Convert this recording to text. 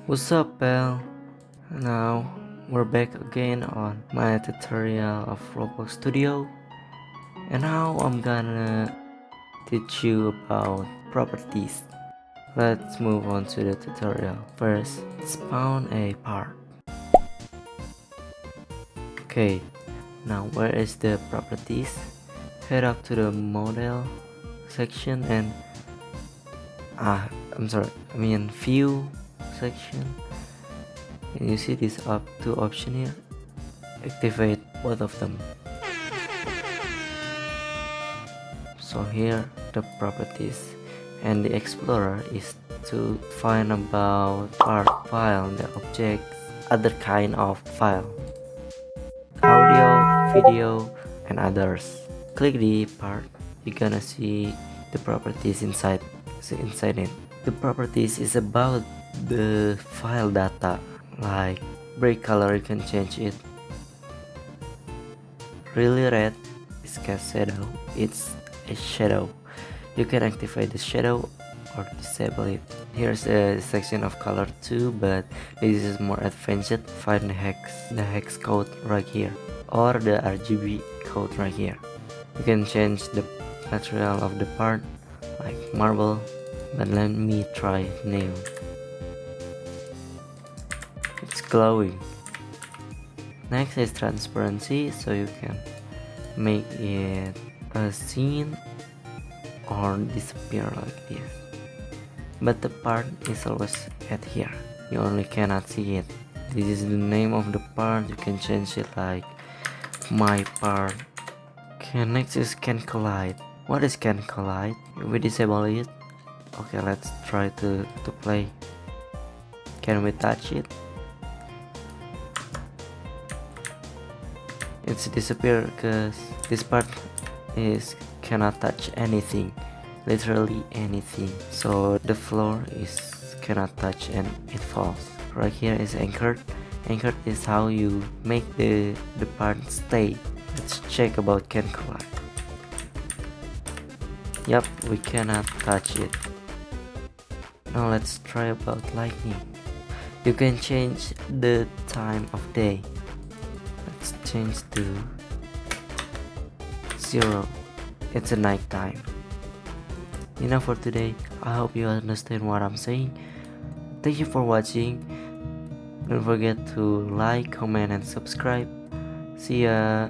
What's up, pal? Now we're back again on my tutorial of Roblox Studio, and now I'm gonna teach you about properties. Let's move on to the tutorial. First, spawn a part. Okay, now where is the properties? Head up to the model section and view section. And you see these two options here. Activate both of them. So here the properties, and the explorer is to find about part file, the objects, other kind of file, audio, video, and others. Click the part, you're gonna see the properties inside it. The properties is about the file data, like bright color, you can change it. Really red is cast shadow, it's a shadow. You can activate the shadow or disable it. Here's a section of color too, but this is more advanced. Find the hex code right here, or the RGB code right here. You can change the material of the part, like marble, but let me try nail. It's glowing. Next is transparency, so you can make it a scene or disappear like this, but the part is always at here, you only cannot see it. This is the name of the part, you can change it like my part. Okay, next is can collide. What is can collide? We disable it. Okay, let's try to play. Can we touch it? It's disappear because this part is cannot touch anything, literally anything. So the floor is cannot touch and it falls. Right here is anchored. Anchored is how you make the part stay. Let's check about can collide. Yup, we cannot touch it. Now let's try about lightning. You can change the time of day. Let's change to 0. It's a night time. Enough for today. I hope you understand what I'm saying. Thank you for watching. Don't forget to like, comment, and subscribe. See ya.